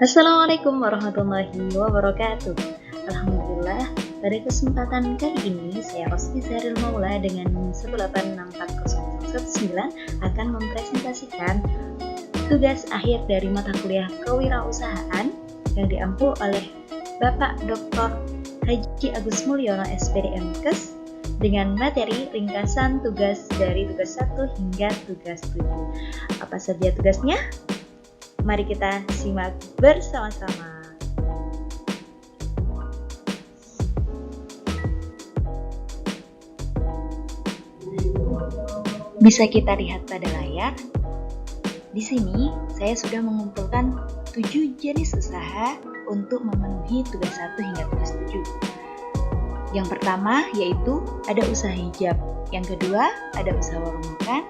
Assalamualaikum warahmatullahi wabarakatuh. Alhamdulillah, pada kesempatan kali ini saya Rosti Zahril Maula dengan 1864019 akan mempresentasikan tugas akhir dari mata kuliah Kewirausahaan yang diampu oleh Bapak Dr. Haji Agus Mulyono SPD MKes dengan materi ringkasan tugas dari tugas 1 hingga tugas 7. Apa saja tugasnya? Mari kita simak bersama-sama. Bisa kita lihat pada layar. Di sini saya sudah mengumpulkan 7 jenis usaha untuk memenuhi tugas 1 hingga tugas 7. Yang pertama yaitu ada usaha hijab, yang kedua ada usaha warung makan,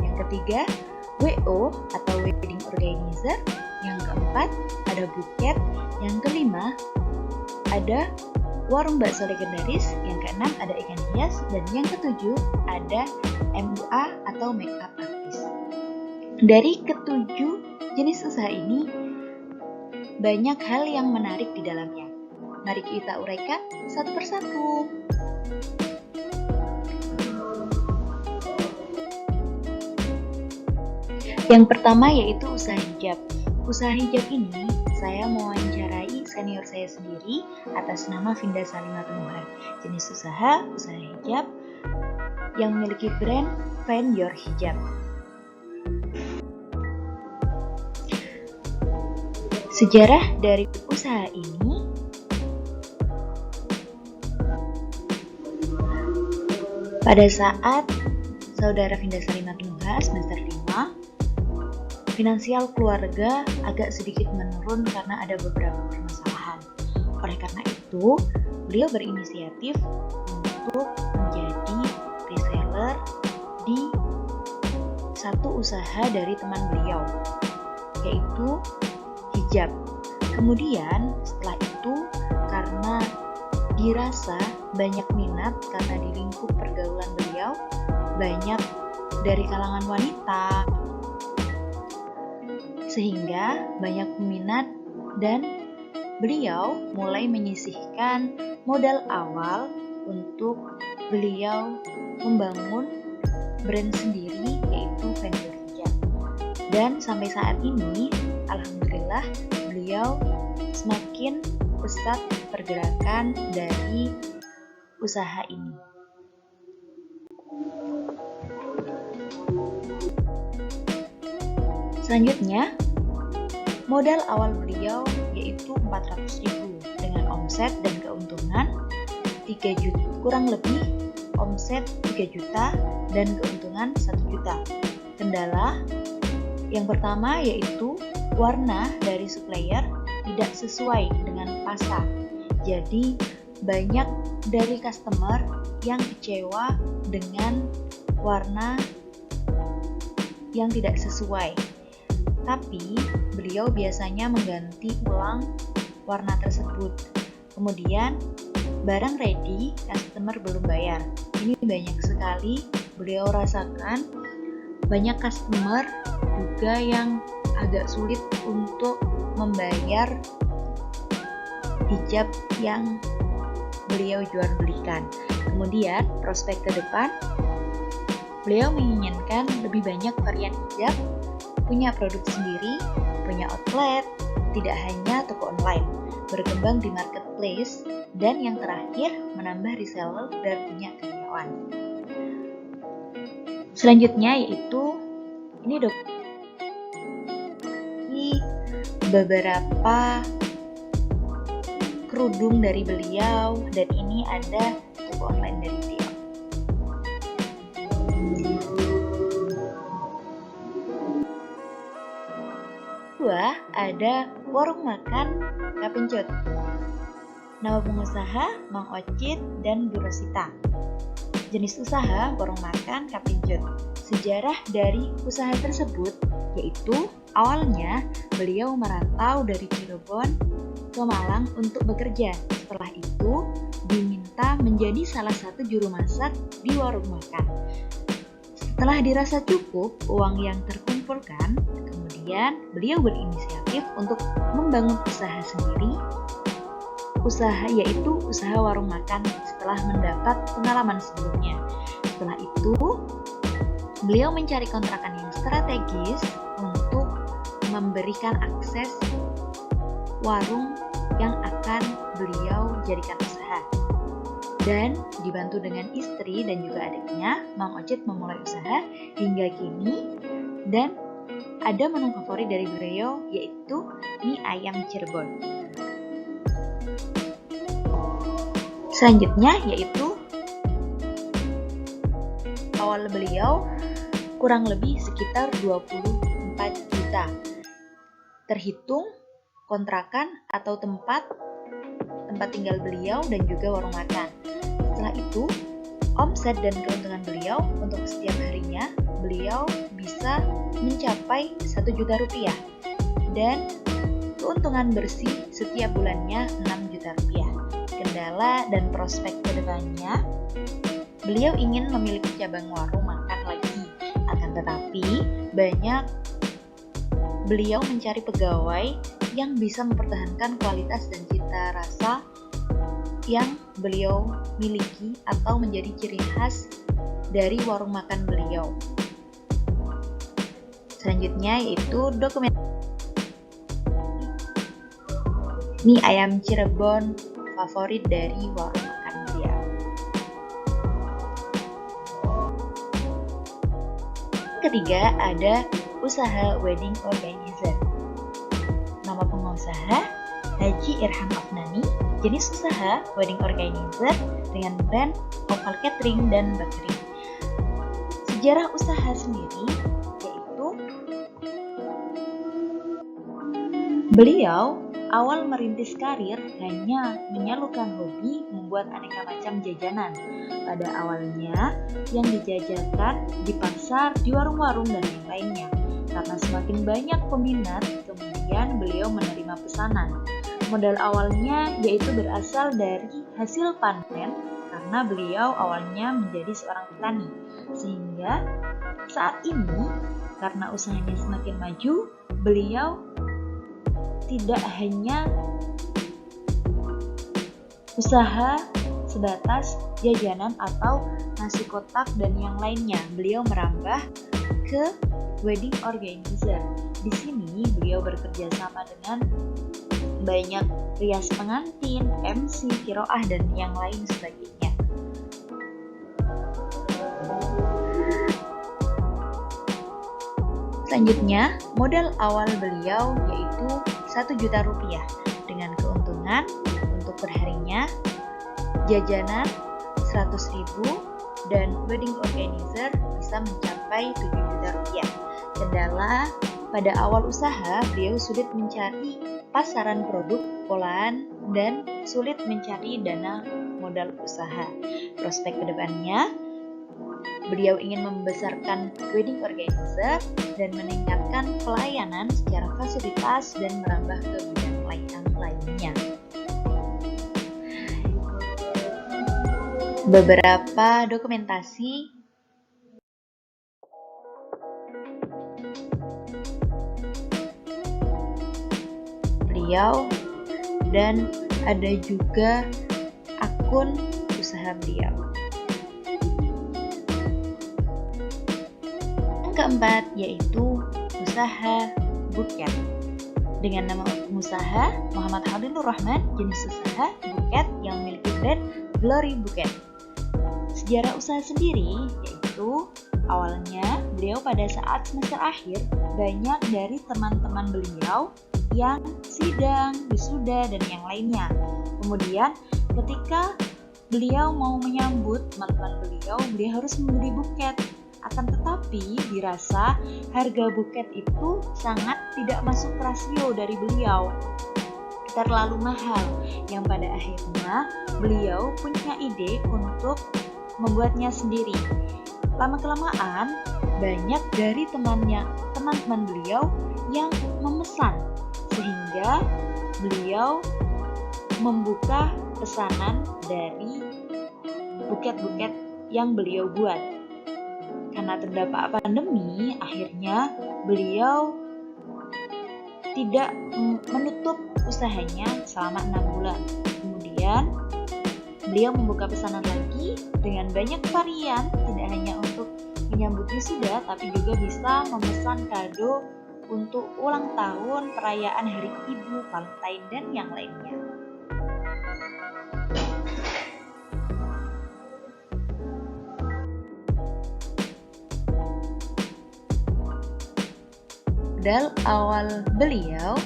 yang ketiga WO atau wedding organizer, yang keempat ada buket, yang kelima ada warung bakso legendaris, yang keenam ada ikan hias, dan yang ketujuh ada MUA atau makeup artist. Dari ketujuh jenis usaha ini banyak hal yang menarik di dalamnya. Mari kita uraikan satu persatu. Yang pertama yaitu usaha hijab. Usaha hijab ini saya mewawancarai senior saya sendiri atas nama Vinda Salimatul Nuha. Jenis usaha hijab yang memiliki brand Find Your Hijab. Sejarah dari usaha ini pada saat saudara Vinda Salimatul Nuha semester 5, finansial keluarga agak sedikit menurun karena ada beberapa permasalahan. Oleh karena itu, beliau berinisiatif untuk menjadi reseller di satu usaha dari teman beliau, yaitu hijab. Kemudian setelah itu, karena dirasa banyak minat karena di lingkup pergaulan beliau banyak dari kalangan wanita, sehingga banyak peminat dan beliau mulai menyisihkan modal awal untuk beliau membangun brand sendiri yaitu Find Your Hijab. Dan sampai saat ini alhamdulillah beliau semakin pesat pergerakan dari usaha ini. Selanjutnya, modal awal beliau yaitu 400.000 dengan omset dan keuntungan 3 juta, kurang lebih omset 3 juta dan keuntungan 1 juta. Kendala yang pertama yaitu warna dari supplier tidak sesuai dengan pasar. Jadi banyak dari customer yang kecewa dengan warna yang tidak sesuai. Tapi beliau biasanya mengganti ulang warna tersebut. Kemudian barang ready, customer belum bayar. Ini banyak sekali beliau rasakan. Banyak customer juga yang agak sulit untuk membayar hijab yang beliau jual belikan. Kemudian prospek ke depan, beliau menginginkan lebih banyak varian hijab, punya produk sendiri, punya outlet, tidak hanya toko online, berkembang di marketplace, dan yang terakhir menambah reseller dan punya karyawan. Selanjutnya yaitu ini beberapa kerudung dari beliau, dan ini ada toko online dari beliau. Kedua, ada warung makan Kapencut. Nama pengusaha Mang Ocit dan Bu Rosita. Jenis usaha warung makan Kapencut. Sejarah dari usaha tersebut yaitu awalnya beliau merantau dari Cirebon ke Malang untuk bekerja. Setelah itu diminta menjadi salah satu juru masak di warung makan. Setelah dirasa cukup uang yang terkumpulkan, kemudian beliau berinisiatif inisiatif untuk membangun usaha sendiri, yaitu usaha warung makan setelah mendapat pengalaman sebelumnya. Setelah itu, beliau mencari kontrakan yang strategis untuk memberikan akses warung yang akan beliau jadikan usaha. Dan dibantu dengan istri dan juga adiknya, Mang Ocit memulai usaha hingga kini. Dan ada menu favorit dari beliau yaitu mie ayam Cirebon. Selanjutnya yaitu awal beliau kurang lebih sekitar 24 juta. Terhitung kontrakan atau tempat tinggal beliau dan juga warung makan. Setelah itu, omset dan keuntungan beliau untuk setiap harinya beliau bisa mencapai 1 juta rupiah dan keuntungan bersih setiap bulannya 6 juta rupiah. Kendala dan prospek kedepannya, beliau ingin memiliki cabang warung makan lagi, akan tetapi beliau mencari pegawai yang bisa mempertahankan kualitas dan cita rasa yang beliau miliki atau menjadi ciri khas dari warung makan beliau. Selanjutnya yaitu dokumen mie ayam Cirebon favorit dari warung makan beliau. Ketiga ada usaha wedding organizer. Nama pengusaha Haji Irham Afnani, jenis usaha wedding organizer dengan brand Oval Catering dan Bakery. Sejarah usaha sendiri yaitu beliau awal merintis karir hanya menyalurkan hobi membuat aneka macam jajanan. Pada awalnya yang dijajakan di pasar, di warung-warung dan yang lainnya. Karena semakin banyak peminat, kemudian beliau menerima pesanan. Modal awalnya yaitu berasal dari hasil panen karena beliau awalnya menjadi seorang petani. Sehingga saat ini karena usahanya semakin maju, beliau tidak hanya usaha sebatas jajanan atau nasi kotak dan yang lainnya. Beliau merambah ke wedding organizer. Di sini beliau bekerja sama dengan banyak rias pengantin, MC, kiroah dan yang lain sebagainya. Selanjutnya, modal awal beliau yaitu 1 juta rupiah dengan keuntungan untuk perharinya jajanan 100.000 dan wedding organizer bisa mencapai 7 juta rupiah. Kendala pada awal usaha beliau sulit mencari pasaran produk olahan dan sulit mencari dana modal usaha. Prospek kedepannya beliau ingin membesarkan wedding organizer dan meningkatkan pelayanan secara fasilitas dan merambah ke bidang lainnya. Beberapa dokumentasi beliau dan ada juga akun usaha beliau. Yang keempat yaitu usaha buket. Dengan nama pengusaha Muhammad Halilur Rahman, jenis usaha buket yang memiliki brand Glory Buket. Sejarah usaha sendiri yaitu awalnya beliau pada saat semester akhir banyak dari teman-teman beliau yang sidang, wisuda dan yang lainnya. Kemudian ketika beliau mau menyambut teman-teman beliau harus membeli buket. Akan tetapi dirasa harga buket itu sangat tidak masuk rasio dari beliau, terlalu mahal, yang pada akhirnya beliau punya ide untuk membuatnya sendiri. Lama-kelamaan banyak dari teman-teman beliau yang memesan, sehingga beliau membuka pesanan dari buket-buket yang beliau buat. Karena terdampak pandemi, akhirnya beliau tidak menutup usahanya selama 6 bulan. Kemudian beliau membuka pesanan lagi dengan banyak varian, tidak hanya untuk menyambut wisuda, tapi juga bisa memesan kado untuk ulang tahun, perayaan Hari Ibu, Valentine, dan yang lainnya. Modal awal beliau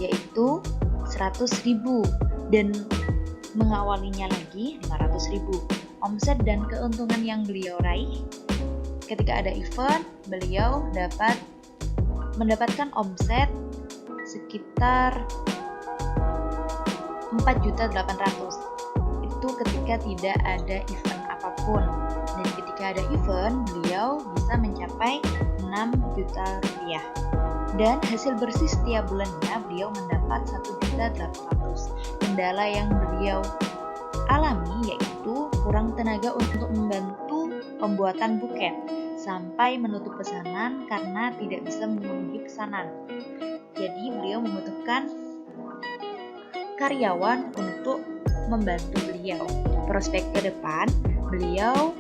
yaitu 100.000 dan mengawalinya lagi 500.000. Omset dan keuntungan yang beliau raih ketika ada event, beliau mendapatkan omset sekitar 4.800.000. Itu ketika tidak ada event apapun. Dan ketika ada event, beliau bisa mencapai 6 juta rupiah. Dan hasil bersih setiap bulannya beliau mendapat 1.800.000. Kendala yang beliau alami yaitu kurang tenaga untuk membantu pembuatan buket sampai menutup pesanan karena tidak bisa memenuhi pesanan. Jadi beliau membutuhkan karyawan untuk membantu beliau. Prospek ke depan, beliau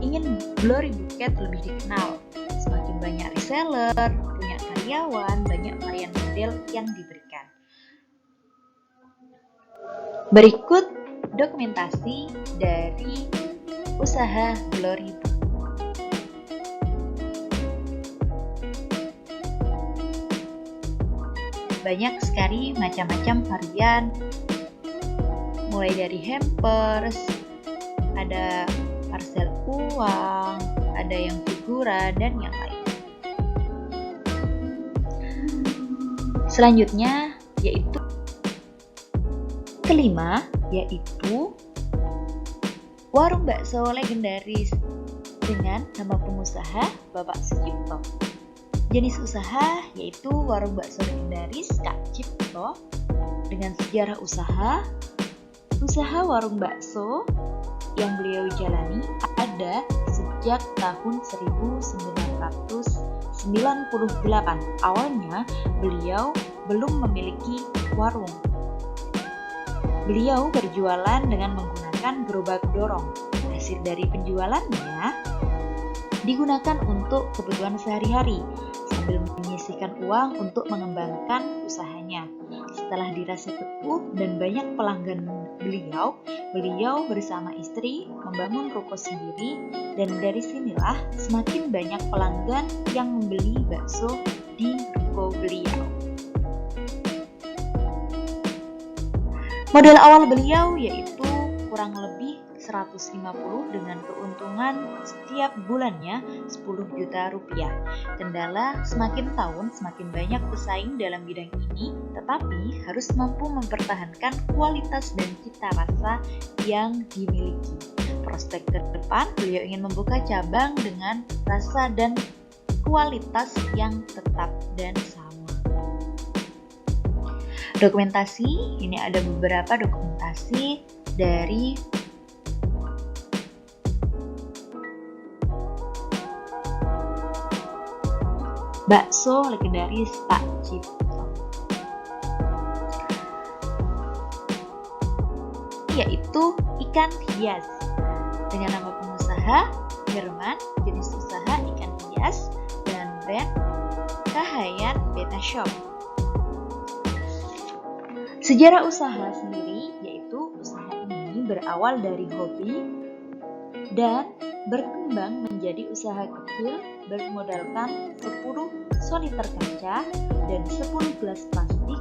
ingin Glory Bouquet lebih dikenal. Semakin banyak reseller, punya karyawan, banyak varian model yang diberikan. Berikut dokumentasi dari usaha Glory Bouquet. Banyak sekali macam-macam varian, mulai dari hampers, ada parcel uang, ada yang figura, dan yang lain. Selanjutnya yaitu kelima, yaitu warung bakso legendaris dengan nama pengusaha Bapak Sucipto. Jenis usaha yaitu warung bakso legendaris Kak Cipto dengan sejarah usaha warung bakso yang beliau jalani ada sejak tahun 1998. Awalnya beliau belum memiliki warung. Beliau berjualan dengan menggunakan gerobak dorong. Hasil dari penjualannya digunakan untuk kebutuhan sehari-hari sambil menyisihkan uang untuk mengembangkan usahanya. Setelah dirasa teguh dan banyak pelanggan beliau bersama istri membangun ruko sendiri, dan dari sinilah semakin banyak pelanggan yang membeli bakso di ruko beliau. Modal awal beliau yaitu kurang lebih 150 dengan keuntungan setiap bulannya 10 juta rupiah. Kendala semakin tahun semakin banyak pesaing dalam bidang ini, tetapi harus mampu mempertahankan kualitas dan cita rasa yang dimiliki. Prospek ke depan, beliau ingin membuka cabang dengan rasa dan kualitas yang tetap dan sama. Dokumentasi, ini ada beberapa dokumentasi dari bakso legendaris Pak Cipto, yaitu ikan hias dengan nama pengusaha Herman, jenis usaha ikan hias, dan brand Kahayan Beta Shop. Sejarah usaha sendiri yaitu usaha ini berawal dari hobi dan berkembang menjadi usaha kecil bermodalkan 10 soliter kaca dan 10 gelas plastik,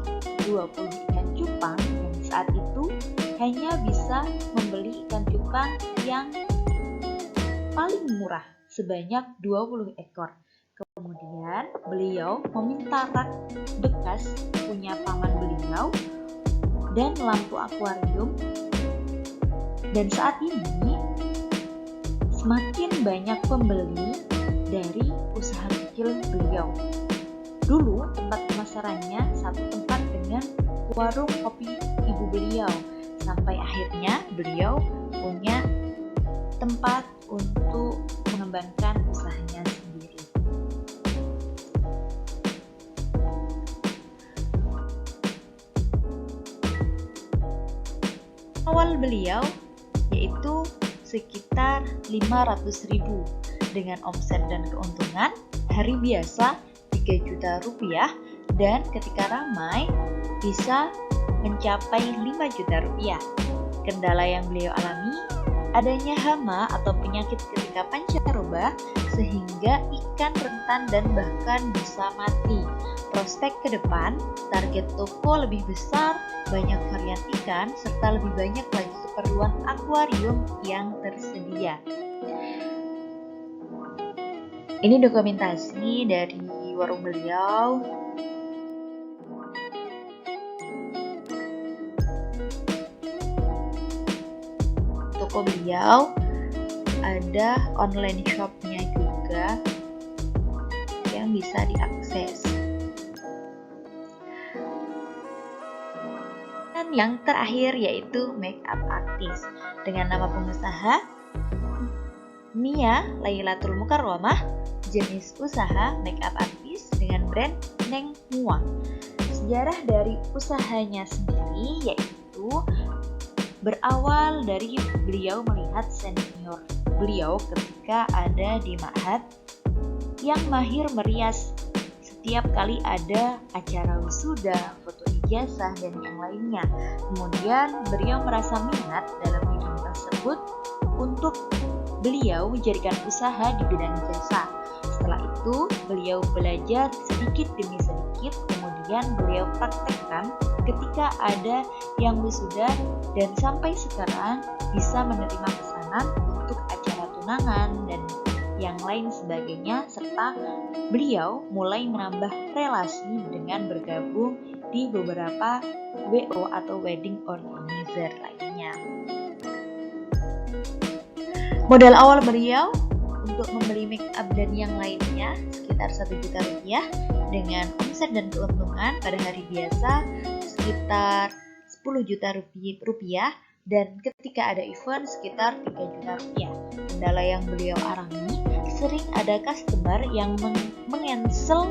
20 ikan cupang yang saat itu hanya bisa membeli ikan cupang yang paling murah sebanyak 20 ekor. Kemudian beliau meminta rak bekas punya paman beliau dan lampu akuarium, dan saat ini semakin banyak pembeli dari usaha kecil beliau. Dulu tempat pemasarannya satu tempat dengan warung kopi ibu beliau, sampai akhirnya beliau punya tempat untuk mengembangkan usahanya sendiri. awal beliau yaitu sekitar 500.000 dengan omset dan keuntungan hari biasa 3 juta rupiah dan ketika ramai bisa mencapai 5 juta rupiah. Kendala yang beliau alami adanya hama atau penyakit ketika pancaroba sehingga ikan rentan dan bahkan bisa mati. Prospek ke depan, target toko lebih besar, banyak varian ikan, serta lebih banyak lagi keperluan akuarium yang tersedia. Ini dokumentasi dari warung beliau. Toko beliau ada online shopnya juga yang bisa diakses. Dan yang terakhir yaitu makeup artist dengan nama pengusaha Nia Lailatul Mukarramah, jenis usaha makeup artist dengan brand Neng Mua. Sejarah dari usahanya sendiri yaitu berawal dari beliau melihat senior beliau ketika ada di ma'had yang mahir merias setiap kali ada acara wisuda, foto ijazah, dan yang lainnya. Kemudian beliau merasa minat dalam bidang tersebut untuk beliau menjadikan usaha di bidang jasa. Setelah itu beliau belajar sedikit demi sedikit, kemudian beliau praktekkan ketika ada yang wisuda dan sampai sekarang bisa menerima pesanan untuk acara tunangan dan yang lain sebagainya, serta beliau mulai menambah relasi dengan bergabung di beberapa WO atau wedding organizer lainnya. Modal awal beliau untuk membeli make up dan yang lainnya sekitar 1 juta rupiah dengan omset dan keuntungan pada hari biasa sekitar 10 juta rupiah dan ketika ada event sekitar 3 juta rupiah. Kendala yang beliau alami, sering ada customer yang meng-cancel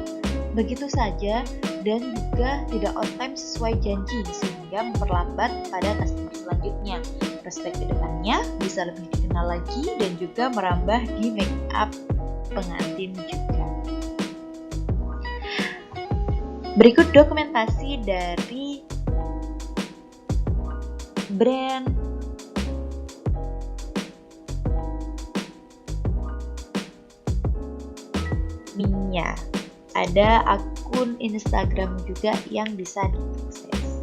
begitu saja dan juga tidak on time sesuai janji sehingga memperlambat pada customer selanjutnya. Prospek kedepannya bisa lebih dikenal lagi dan juga merambah di make up pengantin juga. Berikut dokumentasi dari brand Minya. Ada akun Instagram juga yang bisa diakses.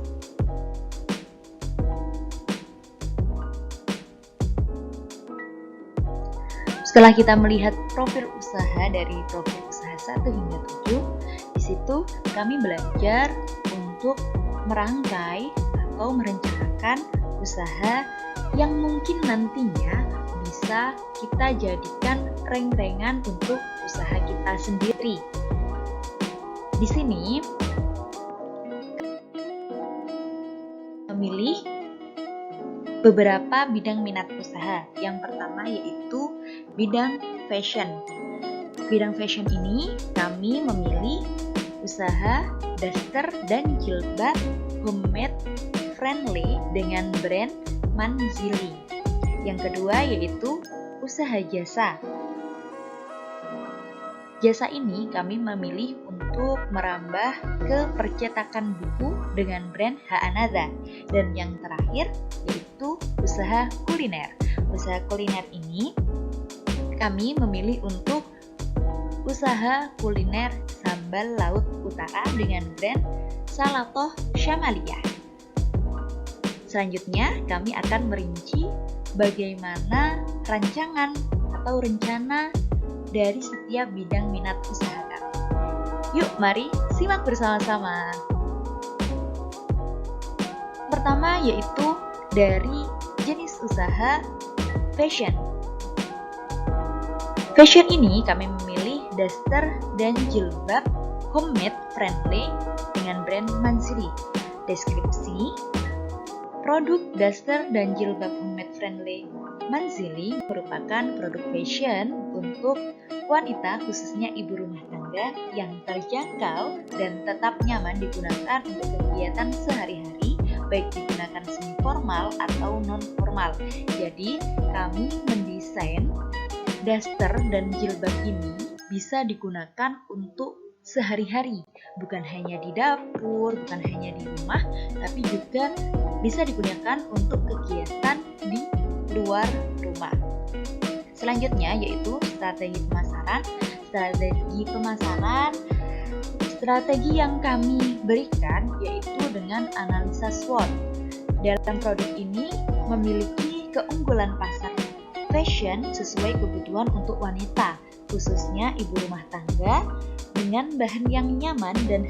Setelah kita melihat profil usaha dari profil usaha 1 hingga 7, di situ kami belajar untuk merangkai atau merencanakan usaha yang mungkin nantinya bisa kita jadikan reng-rengan untuk usaha kita sendiri. Di sini memilih beberapa bidang minat usaha. Yang pertama yaitu bidang fashion. Bidang fashion ini kami memilih usaha daster dan jilbab homemade friendly dengan brand Manzili. Yang kedua yaitu usaha jasa. Jasa ini kami memilih untuk merambah ke percetakan buku dengan brand Ha'anaza. Dan yang terakhir yaitu usaha kuliner. Usaha kuliner ini kami memilih untuk usaha kuliner sambal laut utara dengan brand Salatoh Syamaliyah. Selanjutnya kami akan merinci bagaimana rancangan atau rencana dari setiap bidang minat usaha kami. Yuk, mari simak bersama-sama. Pertama yaitu dari jenis usaha fashion. Fashion ini kami memilih daster dan jilbab homemade friendly dengan brand Manzili. Deskripsi: produk daster dan jilbab homemade friendly Manzili merupakan produk fashion untuk wanita, khususnya ibu rumah tangga, yang terjangkau dan tetap nyaman digunakan untuk kegiatan sehari-hari baik digunakan semi formal atau non formal. Jadi kami mendesain daster dan jilbab ini bisa digunakan untuk sehari-hari, bukan hanya di dapur, bukan hanya di rumah, tapi juga bisa digunakan untuk kegiatan di luar rumah. Selanjutnya yaitu strategi pemasaran. Strategi yang kami berikan yaitu dengan analisa SWOT. Dalam produk ini memiliki keunggulan pasar fashion sesuai kebutuhan untuk wanita, khususnya ibu rumah tangga, dengan bahan yang nyaman dan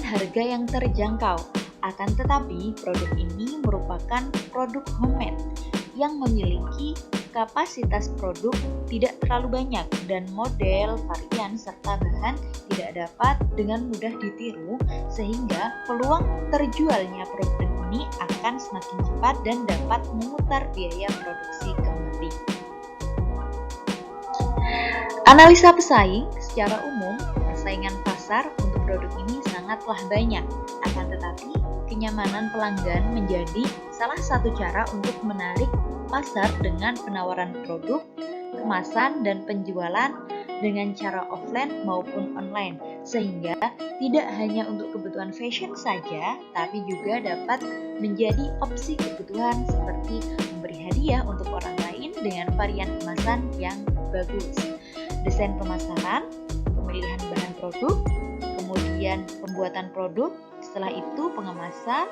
harga yang terjangkau. Akan tetapi, produk ini merupakan produk homemade yang memiliki kapasitas produk tidak terlalu banyak dan model, varian, serta bahan tidak dapat dengan mudah ditiru, sehingga peluang terjualnya produk ini akan semakin cepat dan dapat memutar biaya produksi kembali. Analisa pesaing. Secara umum, persaingan pasar untuk produk ini sangatlah banyak. Akan tetapi, kenyamanan pelanggan menjadi salah satu cara untuk menarik pasar dengan penawaran produk, kemasan, dan penjualan dengan cara offline maupun online, sehingga tidak hanya untuk kebutuhan fashion saja, tapi juga dapat menjadi opsi kebutuhan seperti memberi hadiah untuk orang lain dengan varian kemasan yang bagus. Desain pemasaran, pemilihan bahan produk, kemudian pembuatan produk, setelah itu pengemasan,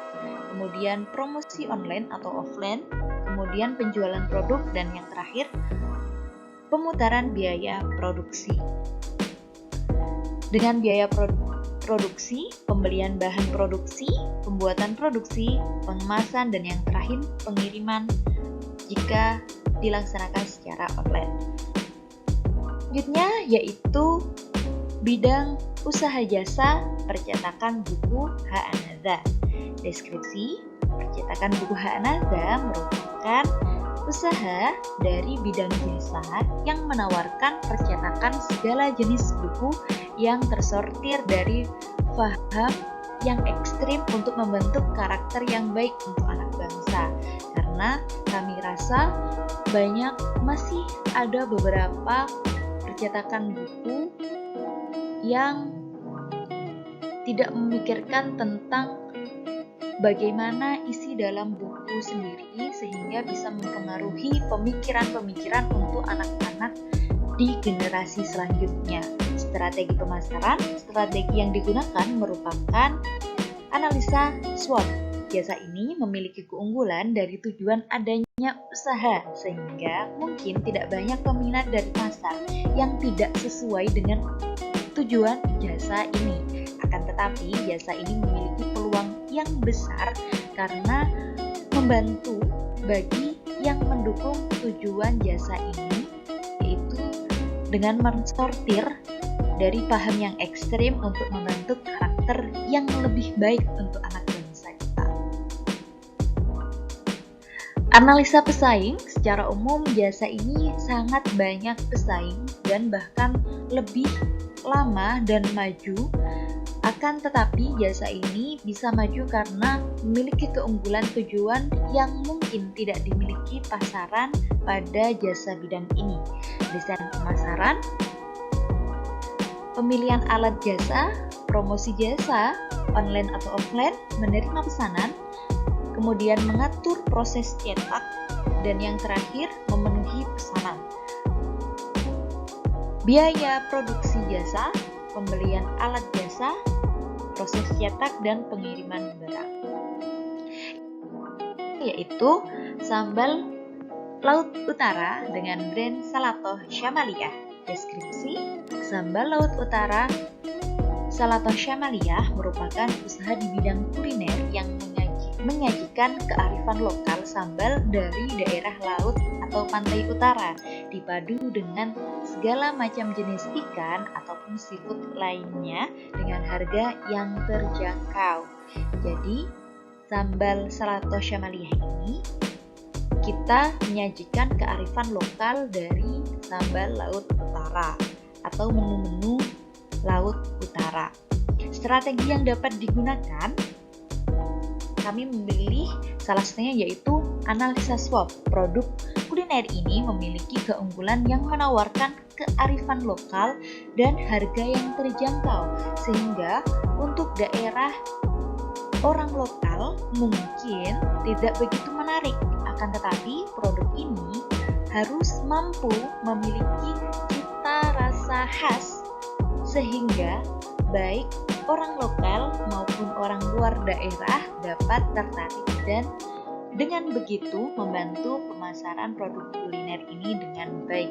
kemudian promosi online atau offline, kemudian penjualan produk, dan yang terakhir pemutaran biaya produksi. Dengan biaya produksi, pembelian bahan produksi, pembuatan produksi, pengemasan, dan yang terakhir pengiriman jika dilaksanakan secara online. Selanjutnya yaitu bidang usaha jasa percetakan buku Ha'anaza. Deskripsi: percetakan buku Ha'anaza merupakan usaha dari bidang jasa yang menawarkan percetakan segala jenis buku yang tersortir dari paham yang ekstrim untuk membentuk karakter yang baik untuk anak bangsa. Karena kami rasa masih ada beberapa percetakan buku yang tidak memikirkan tentang bagaimana isi dalam buku sendiri, sehingga bisa mempengaruhi pemikiran-pemikiran untuk anak-anak di generasi selanjutnya. Strategi pemasaran. Strategi yang digunakan merupakan analisa SWOT. Jasa ini memiliki keunggulan dari tujuan adanya usaha, sehingga mungkin tidak banyak peminat dari pasar yang tidak sesuai dengan tujuan jasa ini. Akan tetapi, jasa ini memiliki peluang yang besar karena membantu bagi yang mendukung tujuan jasa ini, yaitu dengan mensortir dari paham yang ekstrim untuk membentuk karakter yang lebih baik untuk anak bangsa kita. Analisa pesaing. Secara umum, jasa ini sangat banyak pesaing dan bahkan lebih lama dan maju. Akan tetapi, jasa ini bisa maju karena memiliki keunggulan tujuan yang mungkin tidak dimiliki pasaran pada jasa bidang ini. Desain pemasaran, pemilihan alat jasa, promosi jasa, online atau offline, menerima pesanan, kemudian mengatur proses cetak, dan yang terakhir memenuhi pesanan. Biaya produksi jasa, pembelian alat jasa, proses cetak, dan pengiriman barang. Yaitu sambal laut utara dengan brand Salatoh Syamaliah. Deskripsi: sambal laut utara Salatoh Syamaliah merupakan usaha di bidang kuliner yang menyajikan kearifan lokal sambal dari daerah laut atau pantai utara, dipadu dengan segala macam jenis ikan ataupun seafood lainnya dengan harga yang terjangkau. Jadi, sambal Salatoh Syamaliah ini kita menyajikan kearifan lokal dari sambal laut utara atau menu-menu laut utara. Strategi yang dapat digunakan kami memilih salah satunya yaitu analisa SWOT. Produk kuliner ini memiliki keunggulan yang menawarkan kearifan lokal dan harga yang terjangkau, sehingga untuk daerah orang lokal mungkin tidak begitu menarik. Akan tetapi produk ini harus mampu memiliki cita rasa khas sehingga baik orang lokal maupun orang luar daerah dapat tertarik dan dengan begitu membantu pemasaran produk kuliner ini dengan baik.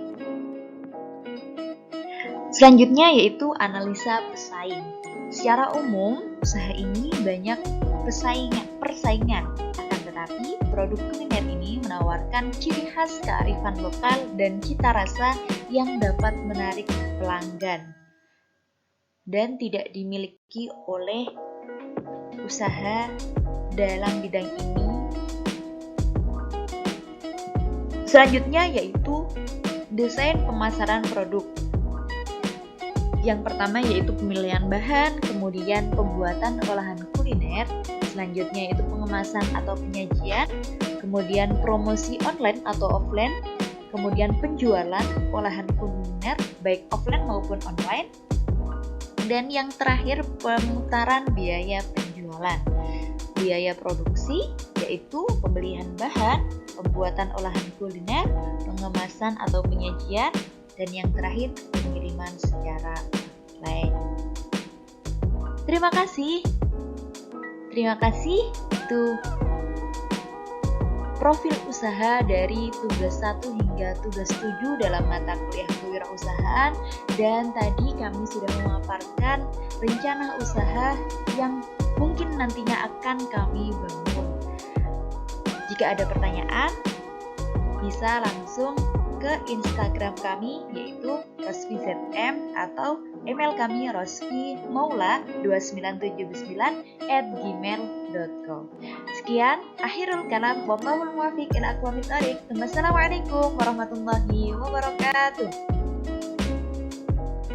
Selanjutnya yaitu analisa pesaing. Secara umum, usaha ini banyak persaingan. Akan tetapi, produk kuliner ini menawarkan ciri khas kearifan lokal dan cita rasa yang dapat menarik pelanggan dan tidak dimiliki oleh usaha dalam bidang ini. Selanjutnya yaitu desain pemasaran produk. Yang pertama yaitu pemilihan bahan, kemudian pembuatan olahan kuliner, selanjutnya yaitu pengemasan atau penyajian, kemudian promosi online atau offline, kemudian penjualan olahan kuliner baik offline maupun online, dan yang terakhir pemutaran biaya penjualan. Biaya produksi yaitu pembelian bahan, pembuatan olahan kuliner, pengemasan atau penyajian, dan yang terakhir pengiriman secara online. Terima kasih. Itu profil usaha dari tugas 1 hingga tugas 7 dalam mata kuliah kewirausahaan, dan tadi kami sudah memaparkan rencana usaha yang mungkin nantinya akan kami bangun. Jika ada pertanyaan, bisa langsung ke Instagram kami yaitu rosvizm atau email kami rosvi2979@gmail.com. Sekian, akhirul kalam, wallahul muwaffiq ila aqwamit thoriq. Wassalamualaikum warahmatullahi wabarakatuh.